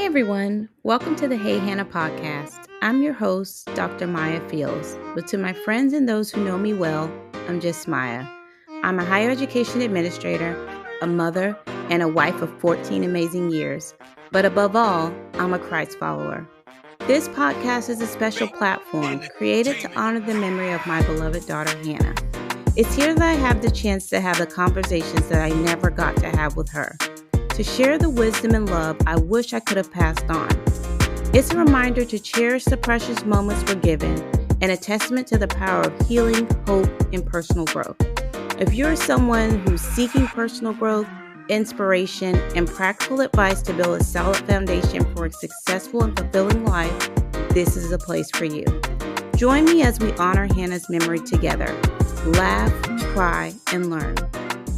Hey everyone, welcome to the Hey Hannah podcast. I'm your host, Dr. Maya Fields, but to my friends and those who know me well, I'm just Maya. I'm a higher education administrator, a mother, and a wife of 14 amazing years. But above all, I'm a Christ follower. This podcast is a special platform created to honor the memory of my beloved daughter, Hannah. It's here that I have the chance to have the conversations that I never got to have with her, to share the wisdom and love I wish I could have passed on. It's a reminder to cherish the precious moments we're given and a testament to the power of healing, hope, and personal growth. If you're someone who's seeking personal growth, inspiration, and practical advice to build a solid foundation for a successful and fulfilling life, this is a place for you. Join me as we honor Hannah's memory together. Laugh, cry, and learn.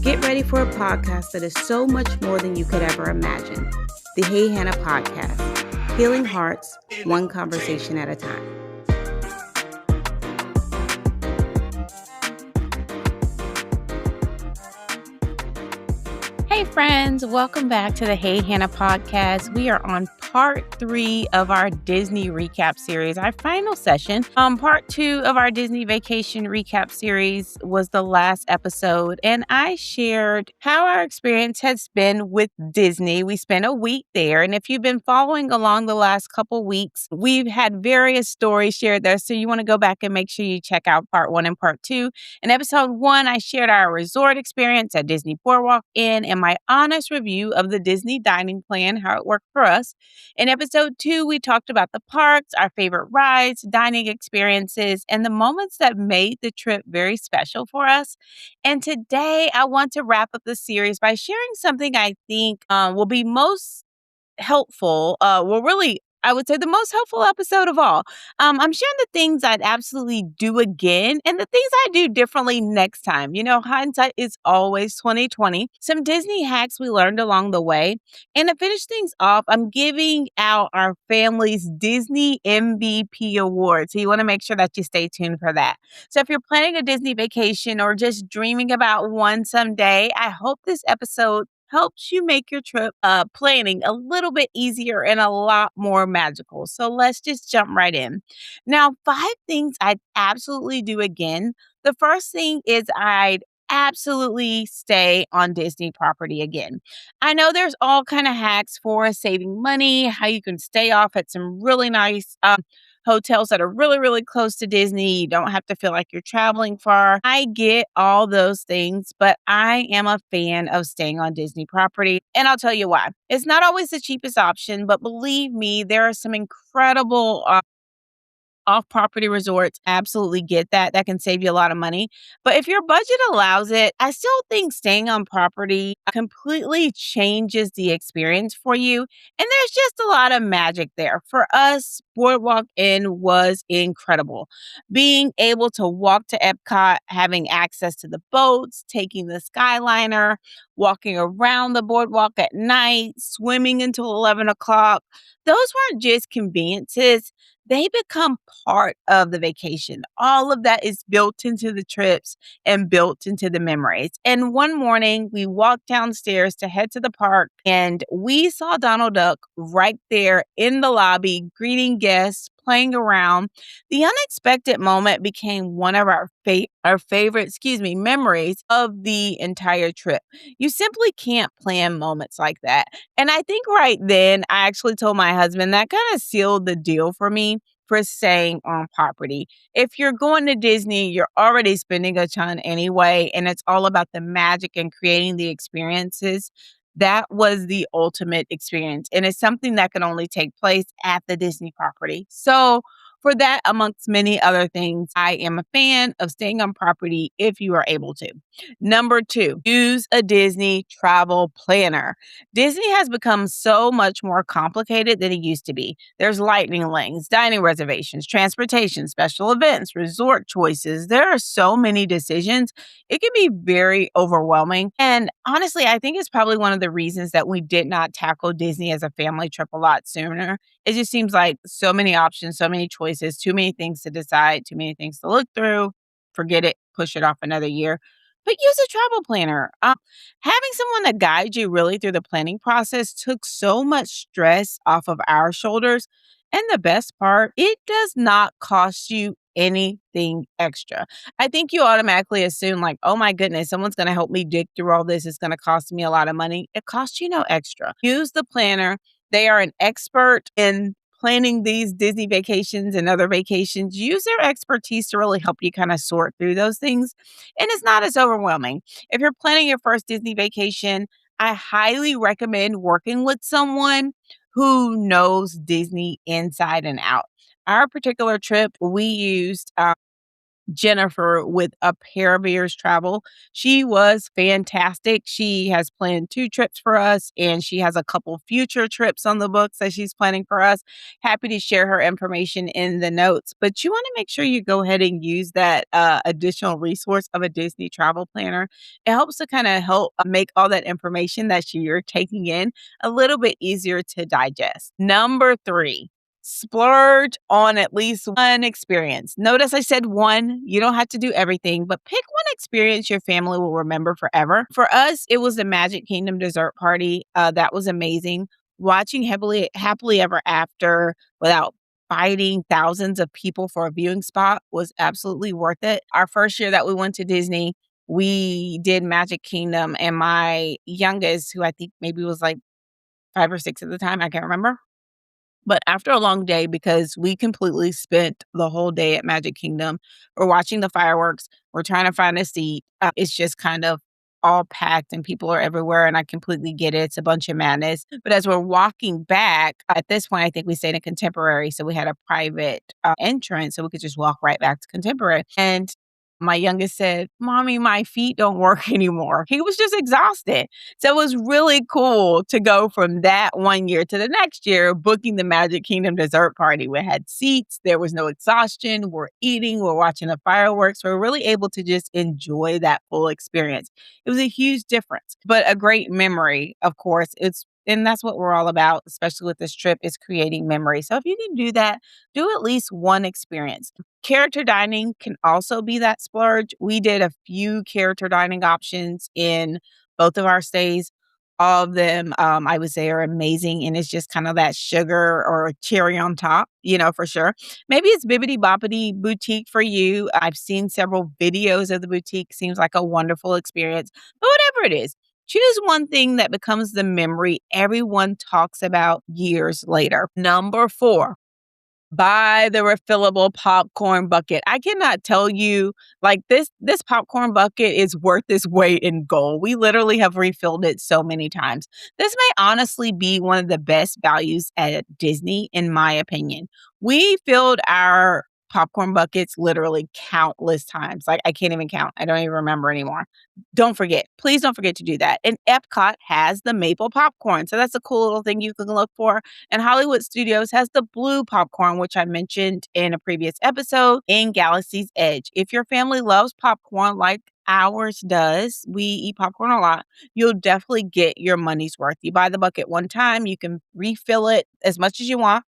Get ready for a podcast that is so much more than you could ever imagine. The Hey Hannah podcast, healing hearts, one conversation at a time. Hey friends, welcome back to the Hey Hannah podcast. We are on part 3 of our Disney recap series, our final session. Part 2 of our Disney vacation recap series was the last episode, and I shared how our experience has been with Disney. We spent a week there, and if you've been following along the last couple weeks, we've had various stories shared there, so you want to go back and make sure you check out part 1 and part 2. In episode 1, I shared our resort experience at Disney Boardwalk Inn and my honest review of the Disney dining plan, how it worked for us. In episode 2, we talked about the parks, our favorite rides, dining experiences, and the moments that made the trip very special for us. And today, I want to wrap up the series by sharing something I think will be most helpful. I would say the most helpful episode of all. I'm sharing the things I'd absolutely do again and the things I do differently next time. You know, hindsight is always 2020. Some Disney hacks we learned along the way. And to finish things off, I'm giving out our family's Disney MVP award. So you want to make sure that you stay tuned for that. So if you're planning a Disney vacation or just dreaming about one someday, I hope this episode helps you make your trip planning a little bit easier and a lot more magical. So let's just jump right in. Now, 5 things I'd absolutely do again. The first thing is I'd absolutely stay on Disney property again. I know there's all kind of hacks for saving money, how you can stay off at some really nice hotels that are really, really close to Disney. You don't have to feel like you're traveling far. I get all those things, but I am a fan of staying on Disney property. And I'll tell you why. It's not always the cheapest option, but believe me, there are some incredible off-property resorts. Absolutely get that. That can save you a lot of money. But if your budget allows it, I still think staying on property completely changes the experience for you. And there's just a lot of magic there. For us, Boardwalk Inn was incredible. Being able to walk to Epcot, having access to the boats, taking the Skyliner, walking around the boardwalk at night, swimming until 11 o'clock. Those weren't just conveniences. They become part of the vacation. All of that is built into the trips and built into the memories. And one morning, we walked downstairs to head to the park, and we saw Donald Duck right there in the lobby, greeting guests, playing around. The unexpected moment became one of our favorite, memories of the entire trip. You simply can't plan moments like that. And I think right then, I actually told my husband that kind of sealed the deal for me for staying on property. If you're going to Disney, you're already spending a ton anyway, and it's all about the magic and creating the experiences. That was the ultimate experience, and it's something that can only take place at the Disney property. So, for that, amongst many other things, I am a fan of staying on property if you are able to. Number 2, use a Disney travel planner. Disney has become so much more complicated than it used to be. There's lightning lanes, dining reservations, transportation, special events, resort choices. There are so many decisions. It can be very overwhelming. And honestly, I think it's probably one of the reasons that we did not tackle Disney as a family trip a lot sooner. It just seems like so many options, so many choices, too many things to decide, too many things to look through. Forget it, push it off another year. but use a travel planner. Having someone that guides you really through the planning process took so much stress off of our shoulders. And the best part, it does not cost you anything extra. I think you automatically assume, like, oh my goodness, someone's going to help me dig through all this. It's going to cost me a lot of money. It costs you no extra. Use the planner. They are an expert in planning these Disney vacations and other vacations. Use their expertise to really help you kind of sort through those things. And it's not as overwhelming. If you're planning your first Disney vacation, I highly recommend working with someone who knows Disney inside and out. Our particular trip, we used Jennifer with A Pair of Ears Travel. She was fantastic. She has planned 2 trips for us, and she has a couple future trips on the books that she's planning for us. Happy to share her information in the notes, but you wanna make sure you go ahead and use that, additional resource of a Disney travel planner. It helps to kinda help make all that information that you're taking in a little bit easier to digest. Number 3, splurge on at least one experience. Notice I said one. You don't have to do everything, but pick one experience your family will remember forever. For us, it was the Magic Kingdom dessert party. That was amazing. Watching Happily Ever After without fighting thousands of people for a viewing spot was absolutely worth it. Our first year that we went to Disney, we did Magic Kingdom, and my youngest, who I think maybe was like 5 or 6 at the time, I can't remember, but after a long day, because we completely spent the whole day at Magic Kingdom, we're watching the fireworks, we're trying to find a seat. It's just kind of all packed and people are everywhere, and I completely get it. It's a bunch of madness. But as we're walking back, at this point, I think we stayed in Contemporary, so we had a private entrance, so we could just walk right back to Contemporary. And my youngest said, "Mommy, my feet don't work anymore." He was just exhausted. So it was really cool to go from that one year to the next year, booking the Magic Kingdom dessert party. We had seats, there was no exhaustion, we're eating, we're watching the fireworks. We're really able to just enjoy that full experience. It was a huge difference, but a great memory, of course. And that's what we're all about, especially with this trip, is creating memories. So if you can do that, do at least one experience. Character dining can also be that splurge. We did a few character dining options in both of our stays. All of them, I would say, are amazing, and it's just kind of that sugar or cherry on top, for sure. Maybe it's Bibbidi Boppity Boutique for you. I've seen several videos of the boutique. Seems like a wonderful experience. But whatever it is, choose one thing that becomes the memory everyone talks about years later. Number 4, buy the refillable popcorn bucket. I cannot tell you, like, this popcorn bucket is worth its weight in gold. We literally have refilled it so many times. This may honestly be one of the best values at Disney, in my opinion. We filled our popcorn buckets literally countless times. Like, I can't even count. I don't even remember anymore. Don't forget. Please don't forget to do that. And Epcot has the maple popcorn. So that's a cool little thing you can look for. And Hollywood Studios has the blue popcorn, which I mentioned in a previous episode, in Galaxy's Edge. If your family loves popcorn like ours does, we eat popcorn a lot, you'll definitely get your money's worth. You buy the bucket one time, you can refill it as much as you want,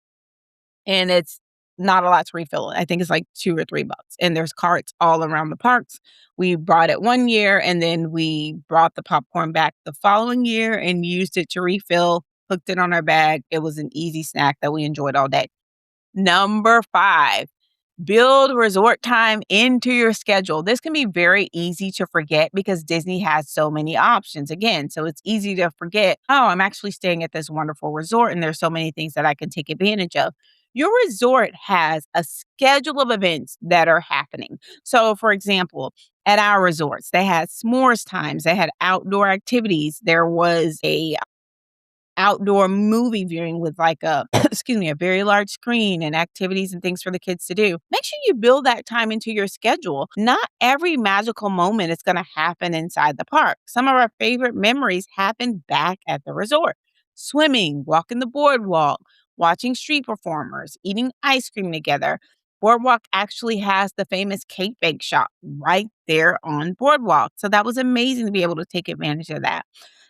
and it's not a lot to refill it. I think it's like $2 or $3. And there's carts all around the parks. We brought it one year, and then we brought the popcorn back the following year and used it to refill, hooked it on our bag. It was an easy snack that we enjoyed all day. Number 5, build resort time into your schedule. This can be very easy to forget because Disney has so many options again. So it's easy to forget, oh, I'm actually staying at this wonderful resort and there's so many things that I can take advantage of. Your resort has a schedule of events that are happening. So, for example, at our resorts, they had s'mores times, they had outdoor activities. There was a outdoor movie viewing with like a excuse me, a very large screen and activities and things for the kids to do. Make sure you build that time into your schedule. Not every magical moment is going to happen inside the park. Some of our favorite memories happen back at the resort. Swimming, walking the boardwalk, watching street performers, eating ice cream together. Boardwalk actually has the famous cake bake shop right there on Boardwalk. So that was amazing to be able to take advantage of that.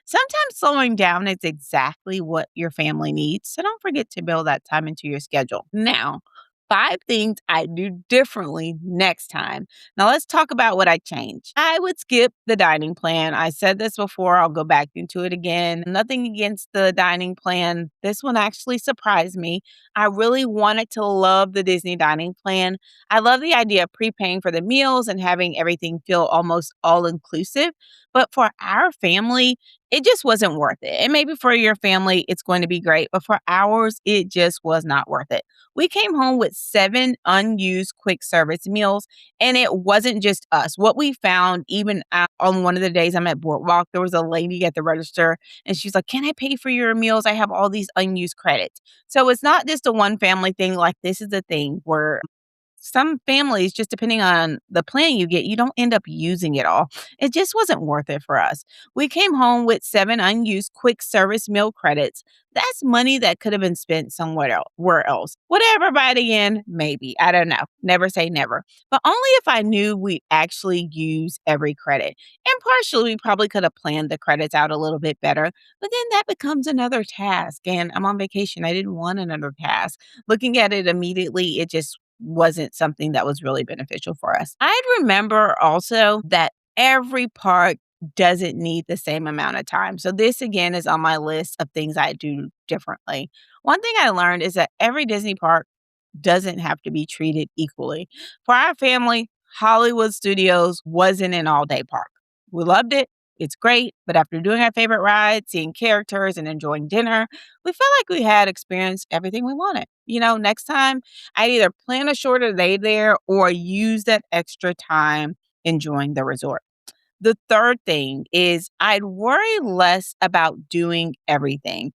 Sometimes slowing down is exactly what your family needs. So don't forget to build that time into your schedule. Now, 5 things I do differently next time. Now, let's talk about what I changed. I would skip the dining plan. I said this before, I'll go back into it again. Nothing against the dining plan. This one actually surprised me. I really wanted to love the Disney dining plan. I love the idea of prepaying for the meals and having everything feel almost all inclusive. But for our family, it just wasn't worth it. And maybe for your family, it's going to be great. But for ours, it just was not worth it. We came home with 7 unused quick service meals, and it wasn't just us. What we found, even on one of the days I'm at Boardwalk, there was a lady at the register, and she's like, "Can I pay for your meals? I have all these unused credits." So it's not just a one family thing. Like, this is the thing where some families, just depending on the plan you get, you don't end up using it all. It just wasn't worth it for us. We came home with 7 unused quick service meal credits. That's money that could have been spent somewhere where else. Would I ever buy it again? Maybe. I don't know. Never say never. But only if I knew we actually use every credit. And partially, we probably could have planned the credits out a little bit better. But then that becomes another task. And I'm on vacation. I didn't want another task. Looking at it immediately, it just wasn't something that was really beneficial for us. I remember also that every park doesn't need the same amount of time. So this again is on my list of things I do differently. One thing I learned is that every Disney park doesn't have to be treated equally. For our family, Hollywood Studios wasn't an all-day park. We loved it. It's great, but after doing our favorite ride, seeing characters and enjoying dinner, we felt like we had experienced everything we wanted. Next time I'd either plan a shorter day there or use that extra time enjoying the resort. The third thing is I'd worry less about doing everything.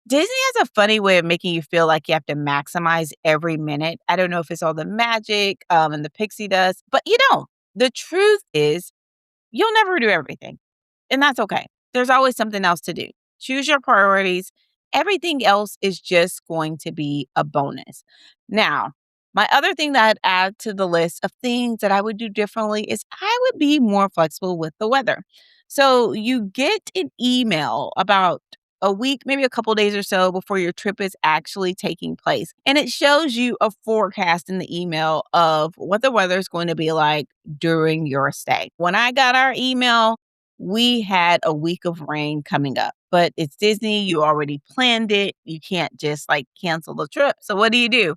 Disney has a funny way of making you feel like you have to maximize every minute. I don't know if it's all the magic and the pixie dust, but you don't. The truth is, you'll never do everything. And that's okay. There's always something else to do. Choose your priorities. Everything else is just going to be a bonus. Now, my other thing that I'd add to the list of things that I would do differently is I would be more flexible with the weather. So you get an email about a week, maybe a couple days or so before your trip is actually taking place. And it shows you a forecast in the email of what the weather is going to be like during your stay. When I got our email, we had a week of rain coming up, but it's Disney. You already planned it. You can't just cancel the trip. So what do?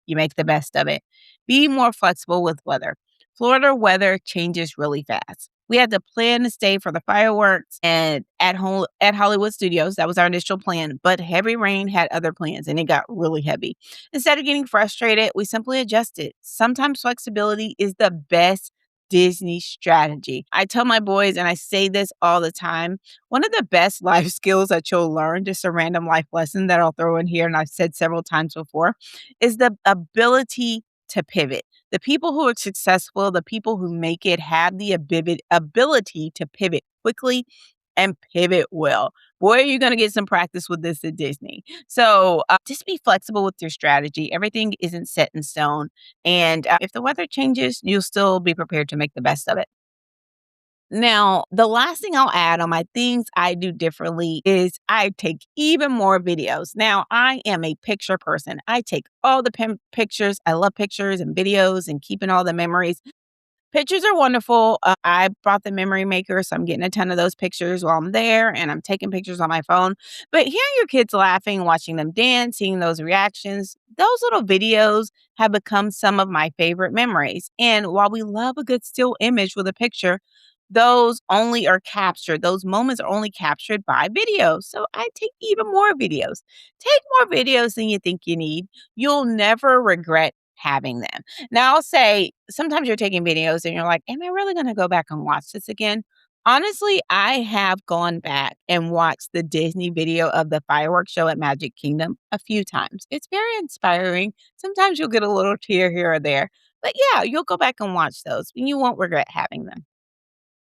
You make the best of it. Be more flexible with weather. Florida weather changes really fast. We had to plan to stay for the fireworks and at home at Hollywood Studios. That was our initial plan, but heavy rain had other plans and it got really heavy. Instead of getting frustrated, we simply adjusted. Sometimes flexibility is the best Disney strategy. I tell my boys, and I say this all the time, one of the best life skills that you'll learn, just a random life lesson that I'll throw in here, and I've said several times before, is the ability to pivot. The people who are successful, the people who make it, have the ability to pivot quickly and pivot well. Boy, are you going to get some practice with this at Disney. So just be flexible with your strategy. Everything isn't set in stone. And if the weather changes, you'll still be prepared to make the best of it. Now, the last thing I'll add on my things I do differently is I take even more videos. Now, I am a picture person. I take all the pictures. I love pictures and videos and keeping all the memories. Pictures are wonderful. I brought the memory maker, so I'm getting a ton of those pictures while I'm there, and I'm taking pictures on my phone. But hearing your kids laughing, watching them dance, seeing those reactions, those little videos have become some of my favorite memories. And while we love a good still image with a picture, those moments are only captured by video. So I take even more videos. Take more videos than you think you need. You'll never regret having them. Now, I'll say sometimes you're taking videos and you're like, am I really going to go back and watch this again? Honestly, I have gone back and watched the Disney video of the fireworks show at Magic Kingdom a few times. It's very inspiring. Sometimes you'll get a little tear here or there. But yeah, you'll go back and watch those and you won't regret having them.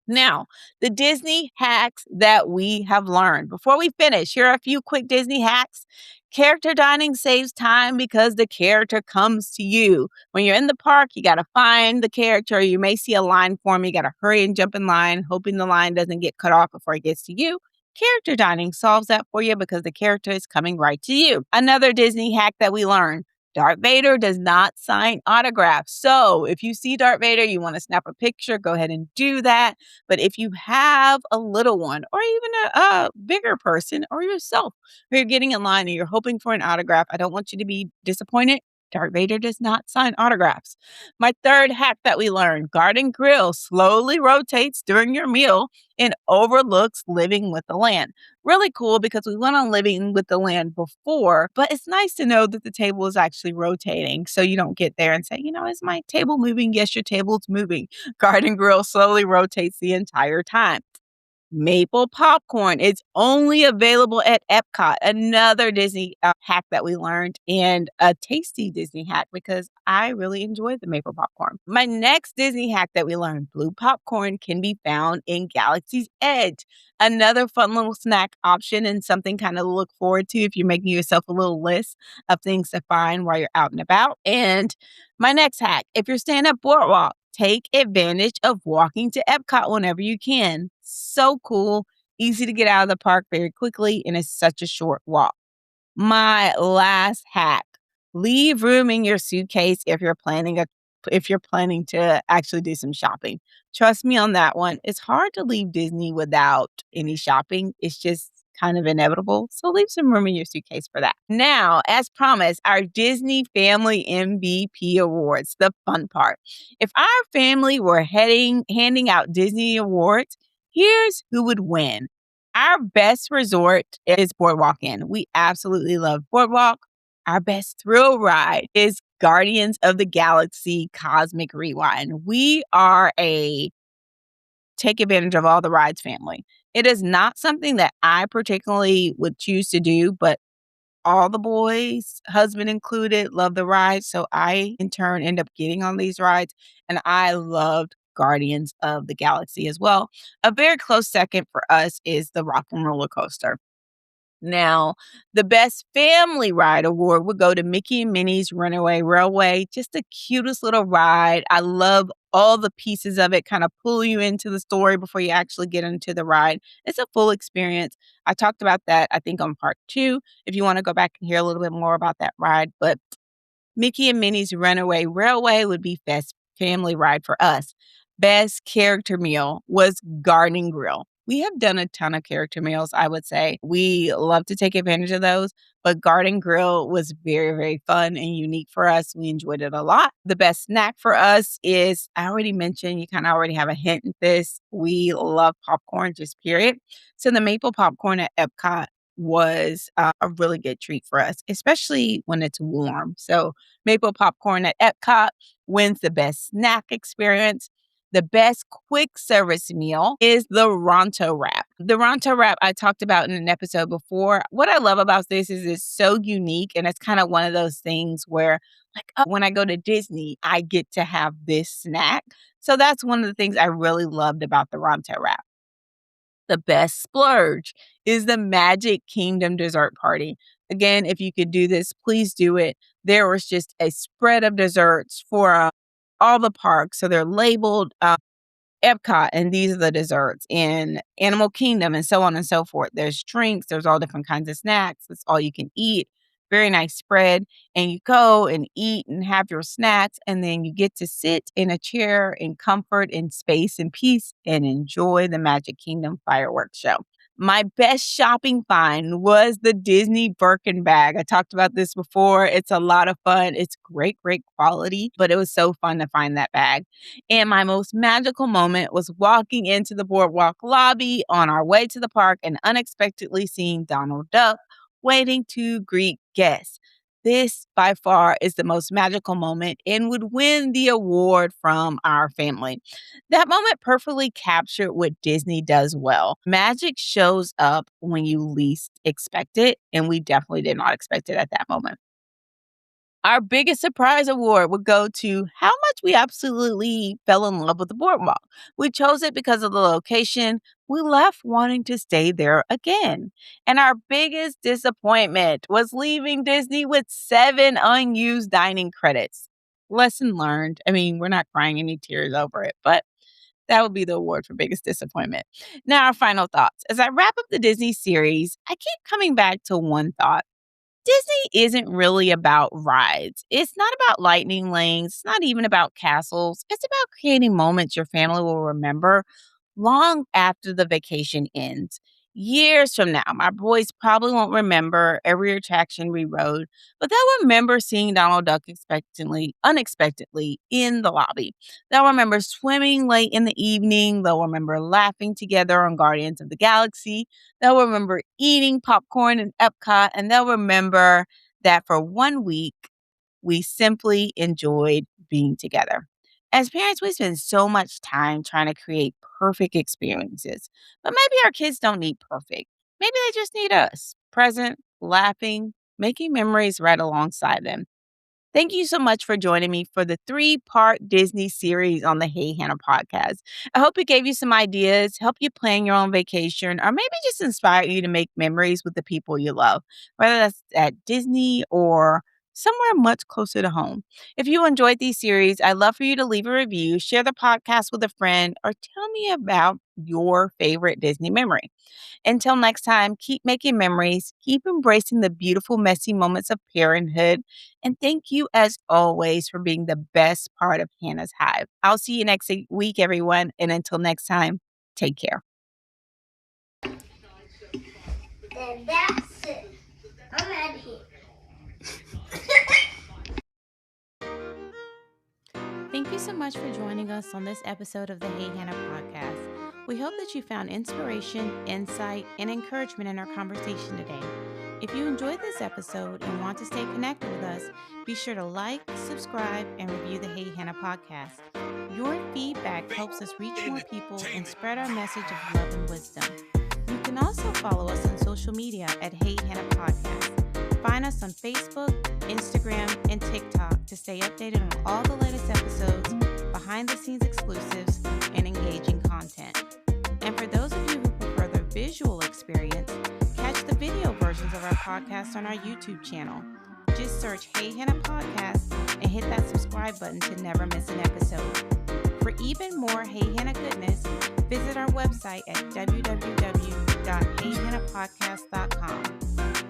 Now, the Disney hacks that we have learned. Before we finish, here are a few quick Disney hacks. Character dining saves time because the character comes to you. When you're in the park, you got to find the character. You may see a line form. You got to hurry and jump in line, hoping the line doesn't get cut off before it gets to you. Character dining solves that for you because the character is coming right to you. Another Disney hack that we learned. Darth Vader does not sign autographs. So if you see Darth Vader, you want to snap a picture, go ahead and do that. But if you have a little one or even a bigger person or yourself who you're getting in line and you're hoping for an autograph, I don't want you to be disappointed. Darth Vader does not sign autographs. My third hack that we learned, garden grill slowly rotates during your meal and overlooks living with the land. Really cool because we went on living with the land before, but it's nice to know that the table is actually rotating so you don't get there and say, is my table moving? Yes, your table's moving. Garden grill slowly rotates the entire time. Maple popcorn is only available at Epcot. Another Disney hack that we learned, and a tasty Disney hack because I really enjoyed the maple popcorn. My next Disney hack that we learned, blue popcorn can be found in Galaxy's Edge. Another fun little snack option and something kind of to look forward to if you're making yourself a little list of things to find while you're out and about. And my next hack, if you're staying at Boardwalk, take advantage of walking to Epcot whenever you can. So cool, easy to get out of the park very quickly, and it's such a short walk. My last hack, leave room in your suitcase if you're planning to actually do some shopping. Trust me on that one. It's hard to leave Disney without any shopping. It's just kind of inevitable. So leave some room in your suitcase for that. Now, as promised, our Disney Family MVP Awards, the fun part. If our family were handing out Disney awards, here's who would win. Our best resort is Boardwalk Inn. We absolutely love Boardwalk. Our best thrill ride is Guardians of the Galaxy Cosmic Rewind. We are a take advantage of all the rides family. It is not something that I particularly would choose to do, but all the boys, husband included, love the rides. So I, in turn, end up getting on these rides. And I loved Guardians of the Galaxy as well. A very close second for us is the Rock and Roller Coaster. Now, the best family ride award would go to Mickey and Minnie's Runaway Railway. Just the cutest little ride. I love all the pieces of it kind of pull you into the story before you actually get into the ride. It's a full experience. I talked about that, I think, on part 2, if you want to go back and hear a little bit more about that ride. But Mickey and Minnie's Runaway Railway would be best family ride for us. Best character meal was Garden Grill. We have done a ton of character meals, I would say. We love to take advantage of those, but Garden Grill was very, very fun and unique for us. We enjoyed it a lot. The best snack for us is, I already mentioned, you kind of already have a hint at this. We love popcorn, just period. So the maple popcorn at Epcot was a really good treat for us, especially when it's warm. So maple popcorn at Epcot wins the best snack experience. The best quick service meal is the Ronto wrap. The Ronto wrap I talked about in an episode before. What I love about this is it's so unique, and it's kind of one of those things where, like, when I go to Disney, I get to have this snack. So that's one of the things I really loved about the Ronto wrap. The best splurge is the Magic Kingdom dessert party. Again, if you could do this, please do it. There was just a spread of desserts for all the parks. So they're labeled Epcot, and these are the desserts in Animal Kingdom, and so on and so forth. There's drinks, there's all different kinds of snacks. It's all you can eat. Very nice spread. And you go and eat and have your snacks, and then you get to sit in a chair in comfort and space and peace and enjoy the Magic Kingdom fireworks show. My best shopping find was the Disney Birkin bag. I talked about this before. It's a lot of fun. It's great, great quality, but it was so fun to find that bag. And my most magical moment was walking into the boardwalk lobby on our way to the park and unexpectedly seeing Donald Duck waiting to greet guests. This, by far, is the most magical moment and would win the award from our family. That moment perfectly captured what Disney does well. Magic shows up when you least expect it, and we definitely did not expect it at that moment. Our biggest surprise award would go to how much we absolutely fell in love with the boardwalk. We chose it because of the location. We left wanting to stay there again. And our biggest disappointment was leaving Disney with 7 unused dining credits. Lesson learned. I mean, we're not crying any tears over it, but that would be the award for biggest disappointment. Now, our final thoughts. As I wrap up the Disney series, I keep coming back to one thought. Disney isn't really about rides. It's not about lightning lanes. It's not even about castles. It's about creating moments your family will remember long after the vacation ends. Years from now, my boys probably won't remember every attraction we rode, but they'll remember seeing Donald Duck unexpectedly in the lobby. They'll remember swimming late in the evening. They'll remember laughing together on Guardians of the Galaxy. They'll remember eating popcorn in Epcot, and they'll remember that for 1 week, we simply enjoyed being together. As parents, we spend so much time trying to create perfect experiences, but maybe our kids don't need perfect. Maybe they just need us, present, laughing, making memories right alongside them. Thank you so much for joining me for the three-part Disney series on the Hey Hannah podcast. I hope it gave you some ideas, help you plan your own vacation, or maybe just inspire you to make memories with the people you love, whether that's at Disney or somewhere much closer to home. If you enjoyed these series, I'd love for you to leave a review, share the podcast with a friend, or tell me about your favorite Disney memory. Until next time, keep making memories, keep embracing the beautiful, messy moments of parenthood, and thank you as always for being the best part of Hannah's Hive. I'll see you next week, everyone. And until next time, take care. And that's it. I'm out of here. Thank you so much for joining us on this episode of the Hey Hannah podcast. We hope that you found inspiration, insight, and encouragement in our conversation today. If you enjoyed this episode and want to stay connected with us, be sure to like, subscribe, and review the Hey Hannah podcast. Your feedback helps us reach more people and spread our message of love and wisdom. You can also follow us on social media at Hey Hannah Podcast. Find us on Facebook, Instagram, and TikTok to stay updated on all the latest episodes, behind the scenes exclusives, and engaging content. And for those of you who prefer the visual experience, catch the video versions of our podcast on our YouTube channel. Just search Hey Hannah Podcast and hit that subscribe button to never miss an episode. For even more Hey Hannah goodness, visit our website at www.heyhannahpodcast.com.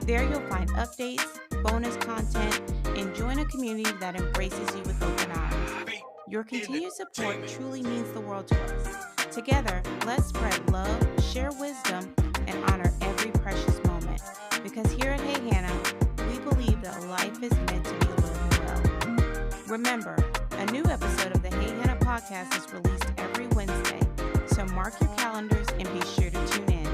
There you'll find updates, bonus content, and join a community that embraces you with open arms. Your continued support truly means the world to us. Together, let's spread love, share wisdom, and honor every precious moment. Because here at Hey Hannah, we believe that life is meant to be lived well. Remember, a new episode of the Hey Hannah podcast is released every Wednesday, so mark your calendars and be sure to tune in.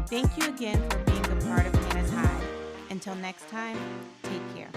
Thank you again for being a part of Hannah's Hive. Until next time, take care.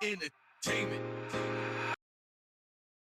Entertainment.